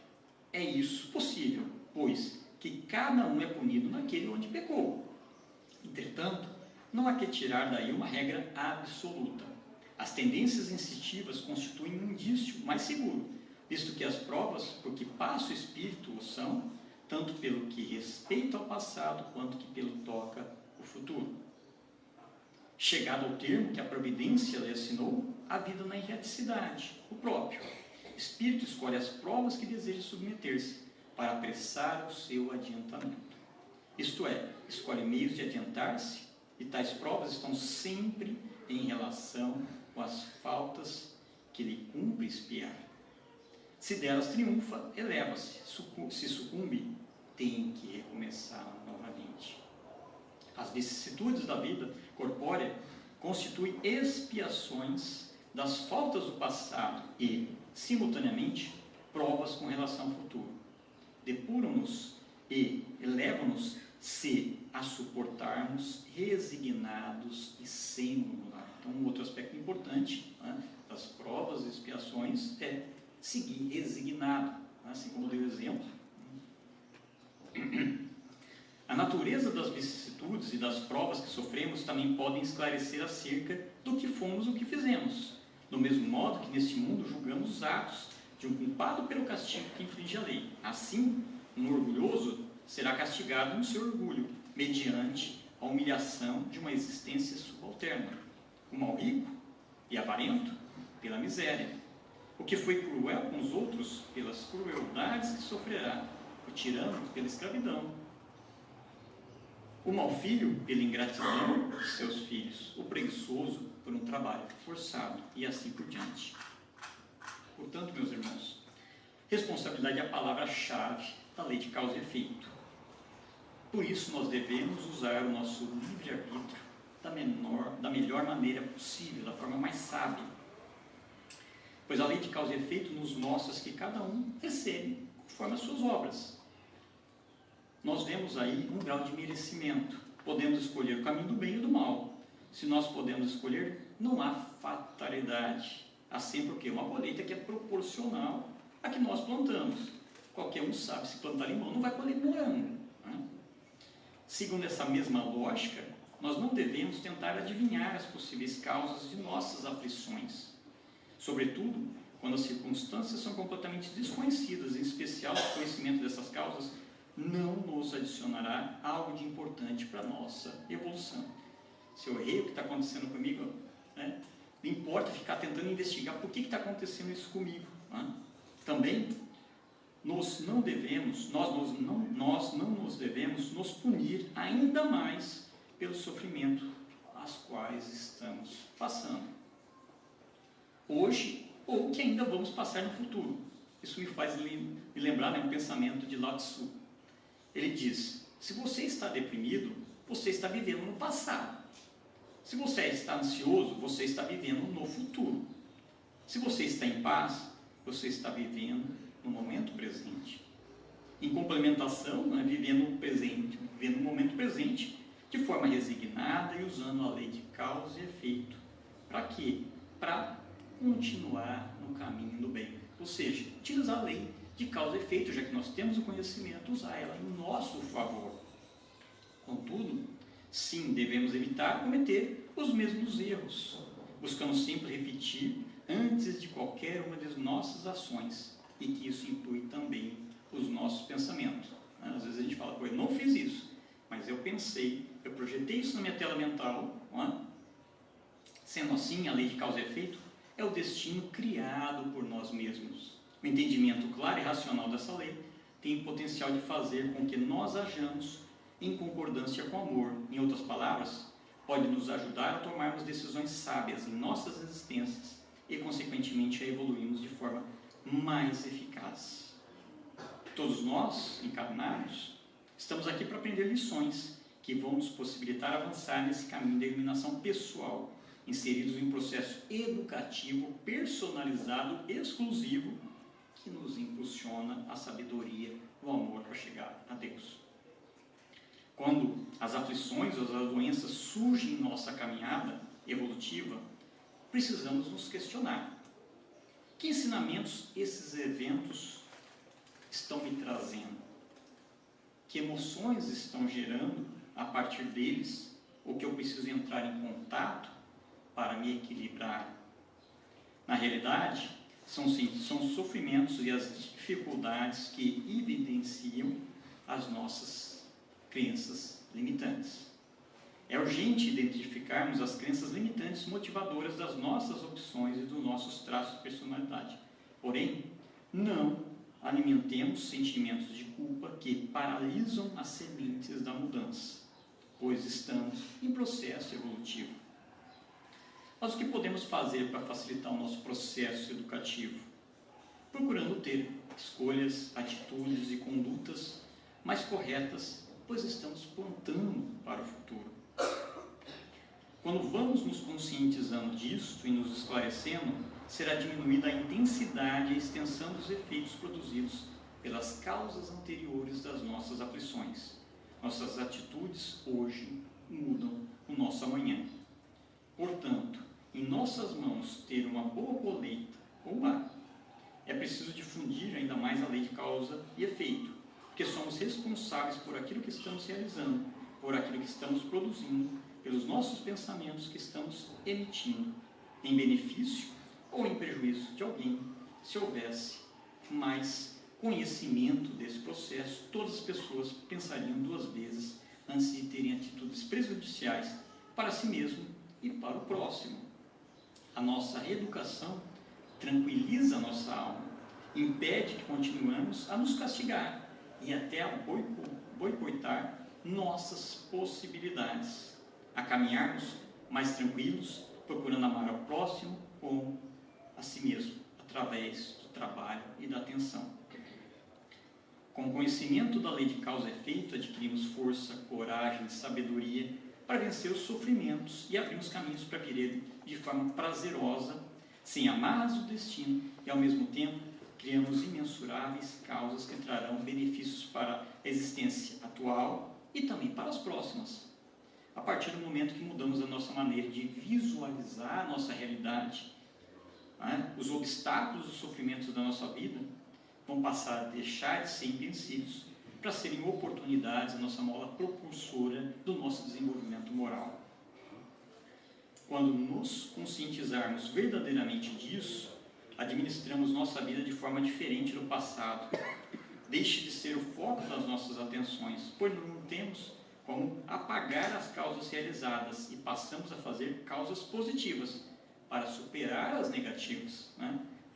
é isso possível, pois que cada um é punido naquele onde pecou. Entretanto, não há que tirar daí uma regra absoluta. As tendências instintivas constituem um indício mais seguro, visto que as provas por que passa o espírito o são, tanto pelo que respeita ao passado, quanto que pelo toca o futuro. Chegado ao termo que a providência lhe assinou, a vida na erraticidade, o próprio. O espírito escolhe as provas que deseja submeter-se, para apressar o seu adiantamento. Isto é, escolhe meios de adiantar-se, e tais provas estão sempre em relação com as faltas que lhe cumpre expiar. Se delas triunfa, eleva-se. Se sucumbe, tem que recomeçar novamente. As vicissitudes da vida corpórea constituem expiações das faltas do passado e, simultaneamente, provas com relação ao futuro. Depuram-nos e elevam-nos se a suportarmos resignados e sem murmurar. Então, um outro aspecto importante das provas e expiações é seguir resignado, assim como deu exemplo. A natureza das vicissitudes e das provas que sofremos também podem esclarecer acerca do que fomos e o que fizemos. Do mesmo modo que neste mundo julgamos os atos de um culpado pelo castigo que inflige a lei. Assim, um orgulhoso será castigado no seu orgulho, mediante a humilhação de uma existência subalterna. O mal rico e avarento, pela miséria. O que foi cruel com os outros, pelas crueldades que sofrerá. O tirano, pela escravidão. O mau filho, pela ingratidão de seus filhos. O preguiçoso, por um trabalho forçado, e assim por diante. Portanto, meus irmãos, responsabilidade é a palavra-chave da lei de causa e efeito. Por isso, nós devemos usar o nosso livre-arbítrio da melhor maneira possível, da forma mais sábia. Pois a lei de causa e efeito nos mostra que cada um recebe conforme as suas obras. Nós vemos aí um grau de merecimento. Podemos escolher o caminho do bem e do mal. Se nós podemos escolher, não há fatalidade. Há sempre o quê? Uma colheita que é proporcional à que nós plantamos. Qualquer um sabe, se plantar limão, não vai colher morango. Né? Segundo essa mesma lógica, nós não devemos tentar adivinhar as possíveis causas de nossas aflições. Sobretudo, quando as circunstâncias são completamente desconhecidas, em especial o conhecimento dessas causas não nos adicionará algo de importante para a nossa evolução. Se eu errei, o que está acontecendo comigo, né? Não importa ficar tentando investigar por que está acontecendo isso comigo. Né? Também, nós não nos devemos nos punir ainda mais pelo sofrimento às quais estamos passando. Hoje, ou que ainda vamos passar no futuro. Isso me faz me lembrar, né, um pensamento de Lao Tzu. Ele diz, se você está deprimido, você está vivendo no passado. Se você está ansioso, você está vivendo no futuro. Se você está em paz, você está vivendo no momento presente. Em complementação, né, vivendo o presente, vivendo o momento presente, de forma resignada e usando a lei de causa e efeito. Para quê? Para continuar no caminho do bem. Ou seja, utilizar a lei de causa e efeito, já que nós temos o conhecimento, usar ela em nosso favor. Contudo, sim, devemos evitar cometer os mesmos erros, buscando sempre repetir antes de qualquer uma das nossas ações, e que isso inclui também os nossos pensamentos. Às vezes a gente fala, eu não fiz isso, mas eu pensei, eu projetei isso na minha tela mental. Não é? Sendo assim, a lei de causa e efeito é o destino criado por nós mesmos. O entendimento claro e racional dessa lei tem o potencial de fazer com que nós hajamos em concordância com o amor. Em outras palavras, pode nos ajudar a tomarmos decisões sábias em nossas existências e, consequentemente, a evoluirmos de forma mais eficaz. Todos nós, encarnados, estamos aqui para aprender lições que vão nos possibilitar avançar nesse caminho da iluminação pessoal, inseridos em um processo educativo, personalizado, exclusivo, que nos impulsiona a sabedoria, o amor para chegar a Deus. Quando as aflições ou as doenças surgem em nossa caminhada evolutiva, precisamos nos questionar. Que ensinamentos esses eventos estão me trazendo? Que emoções estão gerando a partir deles? Ou que eu preciso entrar em contato para me equilibrar? Na realidade, são os sofrimentos e as dificuldades que evidenciam as nossas crenças limitantes. É urgente identificarmos as crenças limitantes motivadoras das nossas opções e dos nossos traços de personalidade. Porém, não alimentemos sentimentos de culpa que paralisam as sementes da mudança, pois estamos em processo evolutivo. Mas o que podemos fazer para facilitar o nosso processo educativo? Procurando ter escolhas, atitudes e condutas mais corretas, pois estamos plantando para o futuro. Quando vamos nos conscientizando disto e nos esclarecendo, será diminuída a intensidade e a extensão dos efeitos produzidos pelas causas anteriores das nossas aflições. Nossas atitudes hoje mudam o nosso amanhã. Portanto, em nossas mãos ter uma boa colheita ou má. É preciso difundir ainda mais a lei de causa e efeito, porque somos responsáveis por aquilo que estamos realizando, por aquilo que estamos produzindo, pelos nossos pensamentos que estamos emitindo, em benefício ou em prejuízo de alguém. Se houvesse mais conhecimento desse processo, todas as pessoas pensariam duas vezes antes de terem atitudes prejudiciais para si mesmo e para o próximo. A nossa reeducação tranquiliza a nossa alma, impede que continuemos a nos castigar e até a boicotar nossas possibilidades, a caminharmos mais tranquilos, procurando amar ao próximo como a si mesmo, através do trabalho e da atenção. Com o conhecimento da lei de causa e efeito, adquirimos força, coragem e sabedoria para vencer os sofrimentos e abrimos caminhos para viver de forma prazerosa, sem amarras do destino, e ao mesmo tempo criamos imensuráveis causas que trarão benefícios para a existência atual e também para as próximas. A partir do momento que mudamos a nossa maneira de visualizar a nossa realidade, os obstáculos e os sofrimentos da nossa vida vão passar a deixar de ser empecilhos para serem oportunidades, a nossa mola propulsora do nosso desenvolvimento moral. Quando nos conscientizarmos verdadeiramente disso, administramos nossa vida de forma diferente do passado. Deixe de ser o foco das nossas atenções, pois não temos como apagar as causas realizadas e passamos a fazer causas positivas para superar as negativas.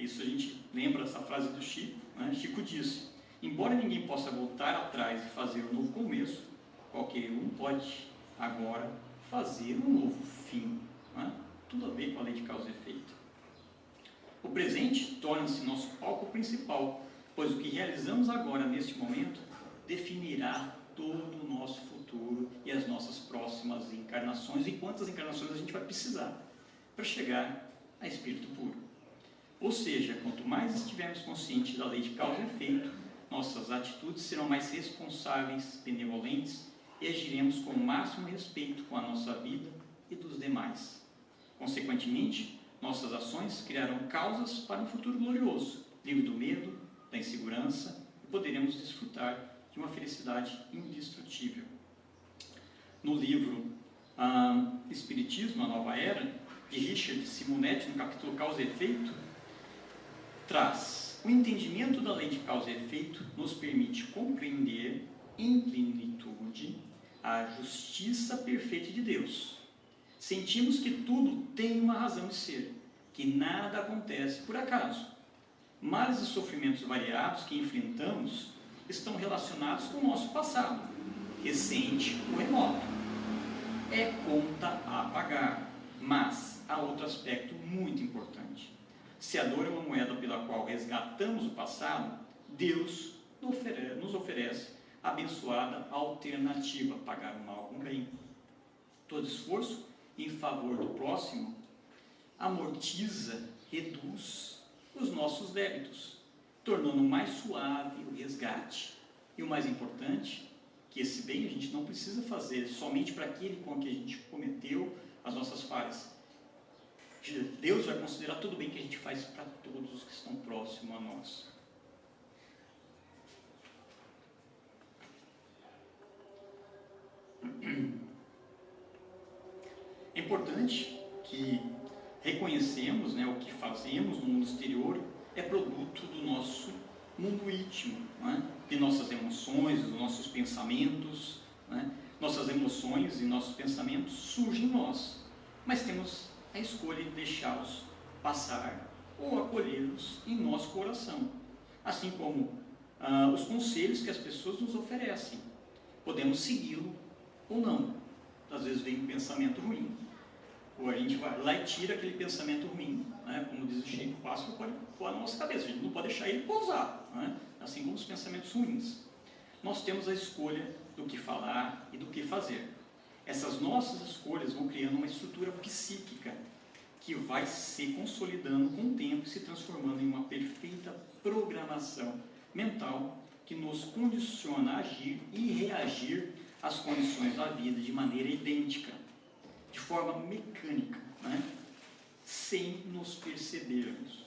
Isso a gente lembra essa frase do Chico. Chico disse: embora ninguém possa voltar atrás e fazer um novo começo, qualquer um pode agora fazer um novo fim. Tudo a ver com a lei de causa e efeito. O presente torna-se nosso palco principal, pois o que realizamos agora, neste momento, definirá todo o nosso futuro e as nossas próximas encarnações, e quantas encarnações a gente vai precisar para chegar a espírito puro. Ou seja, quanto mais estivermos conscientes da lei de causa e efeito, nossas atitudes serão mais responsáveis, benevolentes, e agiremos com o máximo respeito com a nossa vida e dos demais. Consequentemente, nossas ações criarão causas para um futuro glorioso, livre do medo, da insegurança, e poderemos desfrutar de uma felicidade indestrutível. No livro Espiritismo, a Nova Era, de Richard Simonetti, no capítulo Causa e Efeito, traz: o entendimento da lei de causa e efeito nos permite compreender em plenitude a justiça perfeita de Deus. Sentimos que tudo tem uma razão de ser, que nada acontece por acaso. Males e sofrimentos variados que enfrentamos estão relacionados com o nosso passado, recente ou remoto. É conta a pagar, mas há outro aspecto muito importante. Se a dor é uma moeda pela qual resgatamos o passado, Deus nos oferece a abençoada alternativa: pagar o mal com o bem. Todo esforço em favor do próximo amortiza, reduz os nossos débitos, tornando mais suave o resgate. E o mais importante, que esse bem a gente não precisa fazer somente para aquele com que a gente cometeu as nossas falhas. Deus vai considerar tudo bem que a gente faz para todos os que estão próximos a nós. É importante que reconhecemos, o que fazemos no mundo exterior é produto do nosso mundo íntimo, de nossas emoções, dos nossos pensamentos. Nossas emoções e nossos pensamentos surgem em nós, mas temos a escolha de deixá-los passar ou acolhê-los em nosso coração, assim como os conselhos que as pessoas nos oferecem. Podemos segui-lo ou não. Às vezes vem um pensamento ruim, ou a gente vai lá e tira aquele pensamento ruim, como diz o Chico, o pássaro pode voar na nossa cabeça, a gente não pode deixar ele pousar, assim como os pensamentos ruins. Nós temos a escolha do que falar e do que fazer. Essas nossas escolhas vão criando uma estrutura psíquica que vai se consolidando com o tempo e se transformando em uma perfeita programação mental que nos condiciona a agir e reagir às condições da vida de maneira idêntica, de forma mecânica, sem nos percebermos.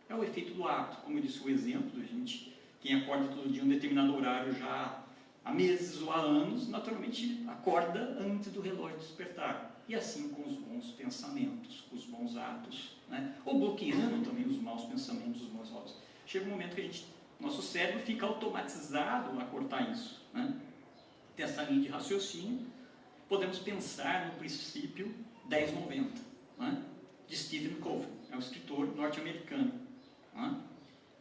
É o efeito do hábito, como eu disse o exemplo, gente Quem acorda todo dia em um determinado horário já há meses ou há anos, naturalmente acorda antes do relógio despertar. E assim com os bons pensamentos, com os bons atos, né? Ou bloqueando também os maus pensamentos, os maus atos. Chega um momento que nosso cérebro fica automatizado a cortar isso, né? Dessa linha de raciocínio, podemos pensar no princípio 10-90, né? De Stephen Covey, é um escritor norte-americano, né?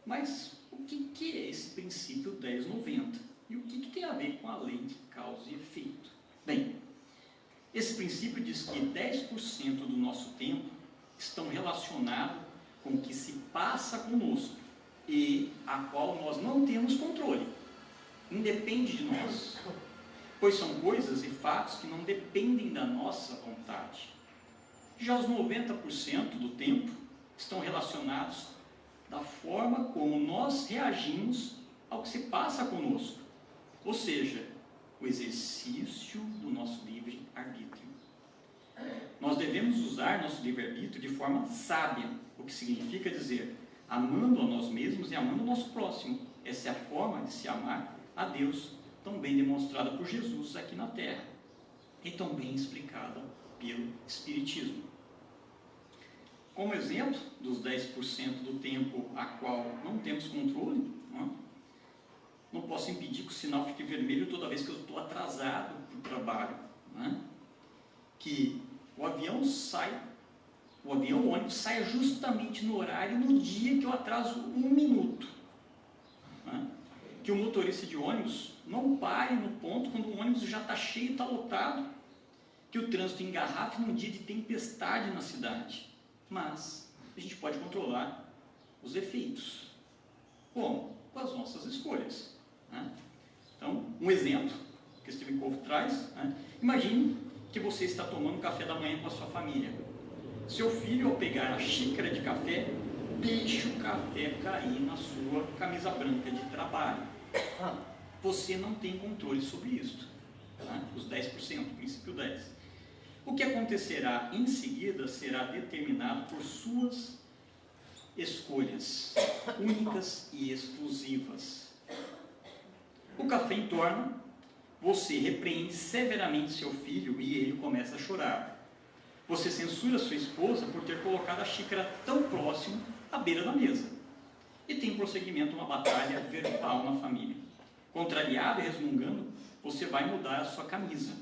Mas o que é esse princípio 10-90? E o que tem a ver com a lei de causa e efeito? Bem, esse princípio diz que 10% do nosso tempo estão relacionados com o que se passa conosco e a qual nós não temos controle. Independe de nós. Pois são coisas e fatos que não dependem da nossa vontade. Já os 90% do tempo estão relacionados da forma como nós reagimos ao que se passa conosco. Ou seja, o exercício do nosso livre-arbítrio. Nós devemos usar nosso livre-arbítrio de forma sábia, o que significa dizer, amando a nós mesmos e amando o nosso próximo. Essa é a forma de se amar a Deus, tão bem demonstrada por Jesus aqui na Terra, e tão bem explicada pelo Espiritismo. Como exemplo dos 10% do tempo a qual não temos controle, não posso impedir que o sinal fique vermelho toda vez que eu estou atrasado para o trabalho, né? Que o avião o ônibus saia justamente no horário, no dia que eu atraso 1 minuto. Né? Que o motorista de ônibus não pare no ponto quando o ônibus já está cheio, está lotado. Que o trânsito engarrafe num dia de tempestade na cidade. Mas a gente pode controlar os efeitos. Como? Com as nossas escolhas. Né? Então, um exemplo que Stephen Covey traz, né? Imagine que você está tomando café da manhã com a sua família. Seu filho, ao pegar a xícara de café, deixa o café cair na sua camisa branca de trabalho. Você não tem controle sobre isso. Né? Os 10%, o princípio 10%. O que acontecerá em seguida será determinado por suas escolhas únicas e exclusivas. O café entorna, você repreende severamente seu filho e ele começa a chorar. Você censura sua esposa por ter colocado a xícara tão próximo à beira da mesa. E tem prosseguimento uma batalha verbal na família. Contrariado e resmungando, você vai mudar a sua camisa.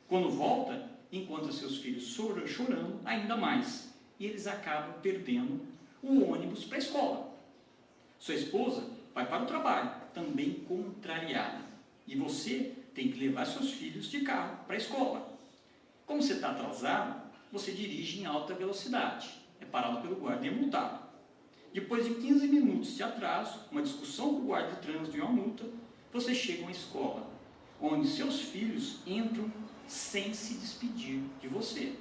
Quando volta, encontra seus filhos chorando ainda mais. E eles acabam perdendo o ônibus para a escola. Sua esposa vai para o trabalho, também contrariada. E você tem que levar seus filhos de carro para a escola. Como você está atrasado, você dirige em alta velocidade. É parado pelo guarda e é multado. Depois de 15 minutos de atraso, uma discussão com o guarda de trânsito e uma multa, você chega a uma escola, onde seus filhos entram sem se despedir de você.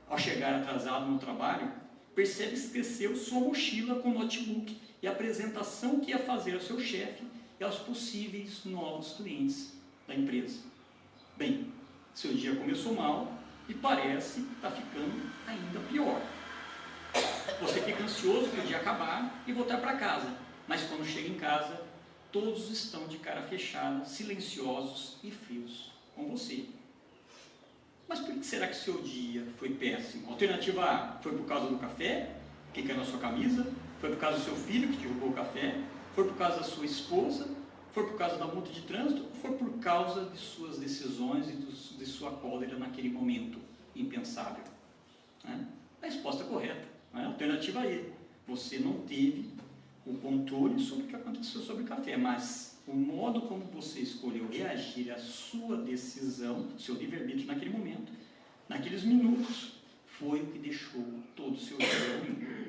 Ao chegar atrasado no trabalho, percebe que esqueceu sua mochila com notebook e a apresentação que ia fazer ao seu chefe e aos possíveis novos clientes da empresa. Bem, seu dia começou mal e parece estar ficando ainda pior. Você fica ansioso para o dia acabar e voltar para casa, mas quando chega em casa, todos estão de cara fechada, silenciosos e frios com você. Mas por que será que seu dia foi péssimo? Alternativa A, foi por causa do café que caiu na sua camisa? Foi por causa do seu filho que derrubou o café? Foi por causa da sua esposa? Foi por causa da multa de trânsito? Ou foi por causa de suas decisões e de sua cólera naquele momento impensável? A resposta correta. Alternativa E, você não teve o controle sobre o que aconteceu sobre o café, mas o modo como você escolheu reagir à sua decisão, seu livre-arbítrio naquele momento, naqueles minutos, foi o que deixou todo o seu dia ruim.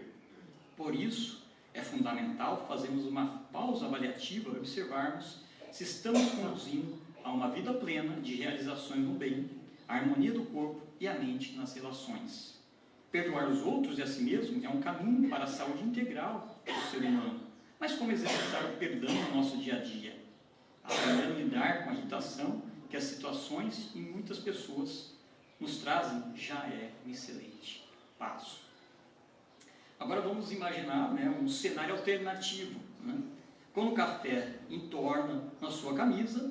Por isso, é fundamental fazermos uma pausa avaliativa e observarmos se estamos conduzindo a uma vida plena de realizações no bem, a harmonia do corpo e a mente nas relações. Perdoar os outros e a si mesmo é um caminho para a saúde integral do ser humano. Mas como exercitar o perdão no nosso dia a dia? Aprendendo a lidar com a irritação que as situações e muitas pessoas nos trazem já é um excelente passo. Agora vamos imaginar um cenário alternativo, quando o café entorna na sua camisa,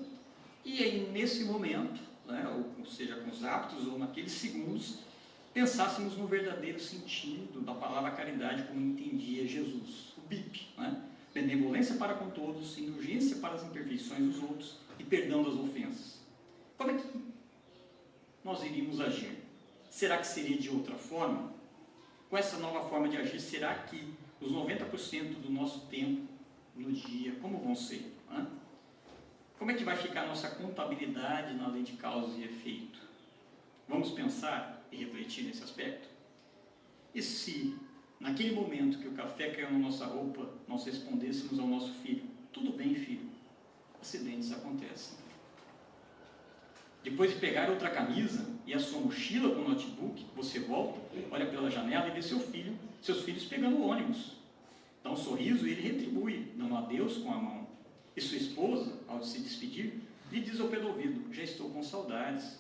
e aí nesse momento, né, ou seja, com os hábitos ou naqueles segundos, pensássemos no verdadeiro sentido da palavra caridade como entendia Jesus, o BIP, né? Benevolência para com todos, indulgência para as imperfeições dos outros e perdão das ofensas. Como é que nós iríamos agir? Será que seria de outra forma? Com essa nova forma de agir, será que os 90% do nosso tempo no dia, como vão ser? Né? Como é que vai ficar a nossa contabilidade na lei de causa e efeito? Vamos pensar e refletir nesse aspecto? E se, naquele momento que o café caiu na nossa roupa, nós respondêssemos ao nosso filho: tudo bem, filho, acidentes acontecem. Depois de pegar outra camisa e a sua mochila com o notebook, você volta, olha pela janela e vê seus filhos pegando o ônibus. Dá um sorriso e ele retribui, dando adeus com a mão. E sua esposa, ao se despedir, lhe diz ao pé do ouvido: já estou com saudades.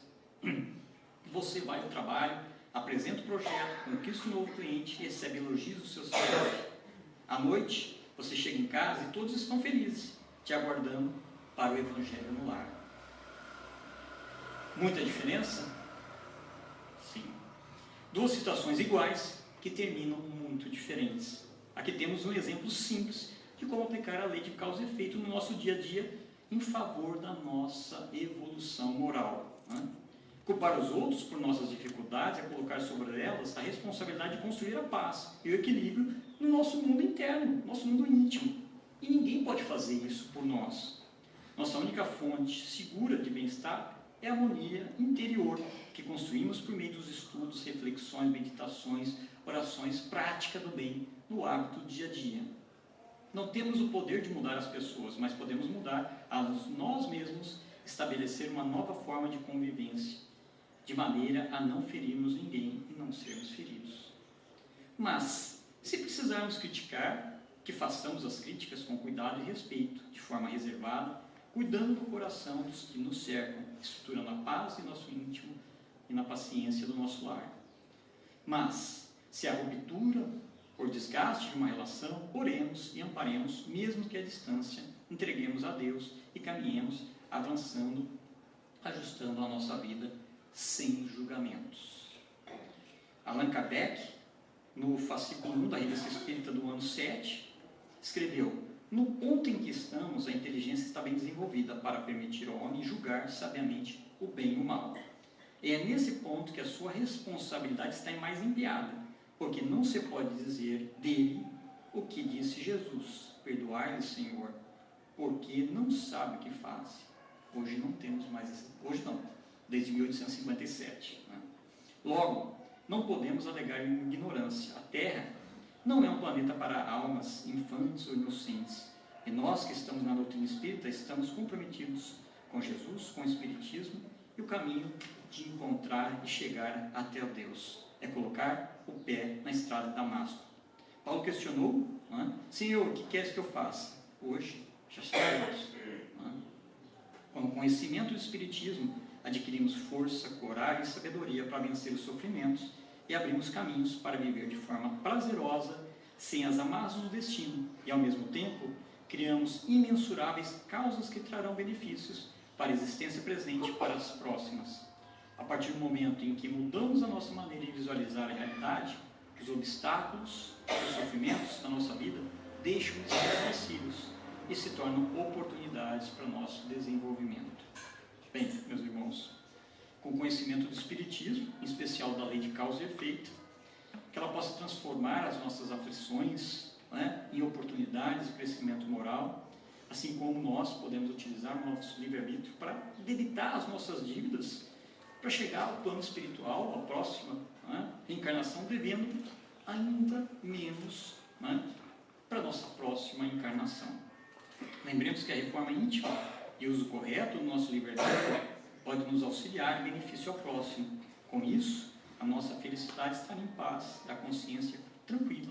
Você vai ao trabalho, apresenta o projeto, conquista um novo cliente e recebe elogios do seu chefe. À noite, você chega em casa e todos estão felizes, te aguardando para o evangelho no lar. Muita diferença? Sim. Duas situações iguais que terminam muito diferentes. Aqui temos um exemplo simples de como aplicar a lei de causa e efeito no nosso dia a dia em favor da nossa evolução moral. Né? Culpar os outros por nossas dificuldades é colocar sobre elas a responsabilidade de construir a paz e o equilíbrio no nosso mundo interno, nosso mundo íntimo. E ninguém pode fazer isso por nós. Nossa única fonte segura de bem-estar é a harmonia interior que construímos por meio dos estudos, reflexões, meditações, orações, prática do bem no hábito do dia a dia. Não temos o poder de mudar as pessoas, mas podemos mudar a nós mesmos, estabelecer uma nova forma de convivência, de maneira a não ferirmos ninguém e não sermos feridos. Mas, se precisarmos criticar, que façamos as críticas com cuidado e respeito, de forma reservada, cuidando do coração dos que nos cercam, estruturando a paz em nosso íntimo e na paciência do nosso lar. Mas, se há ruptura por desgaste de uma relação, oremos e amparemos, mesmo que à distância, entreguemos a Deus e caminhemos avançando, ajustando a nossa vida sem julgamentos. Allan Kardec, no fascículo 1 da Revista Espírita do ano 7, escreveu: no ponto em que estamos, a inteligência está bem desenvolvida para permitir ao homem julgar sabiamente o bem e o mal. É nesse ponto que a sua responsabilidade está mais empenhada, porque não se pode dizer dele o que disse Jesus: perdoar-lhe, Senhor, porque não sabe o que faz. Hoje não temos mais esse... Hoje não, desde 1857. Né? Logo, não podemos alegar ignorância. A Terra não é um planeta para almas infantes ou inocentes. E nós que estamos na doutrina espírita estamos comprometidos com Jesus, com o Espiritismo e o caminho de encontrar e chegar até o Deus. É colocar o pé na estrada de Damasco. Paulo questionou: Senhor, o que queres que eu faça? Hoje já sabemos. Com o conhecimento do Espiritismo, adquirimos força, coragem e sabedoria para vencer os sofrimentos e abrimos caminhos para viver de forma prazerosa, sem as amarras do destino, e ao mesmo tempo criamos imensuráveis causas que trarão benefícios para a existência presente e para as próximas. A partir do momento em que mudamos a nossa maneira de visualizar a realidade, os obstáculos, os sofrimentos da nossa vida deixam de ser empecilhos e se tornam oportunidades para o nosso desenvolvimento. Bem, meus irmãos, com o conhecimento do Espiritismo, em especial da lei de causa e efeito, que ela possa transformar as nossas aflições, em oportunidades de crescimento moral, assim como nós podemos utilizar o nosso livre-arbítrio para debitar as nossas dívidas, para chegar ao plano espiritual, à próxima reencarnação, devendo ainda menos para a nossa próxima encarnação. Lembremos que a reforma íntima e o uso correto do nosso livre-arbítrio pode nos auxiliar em benefício ao próximo. Com isso, a nossa felicidade está em paz, a consciência tranquila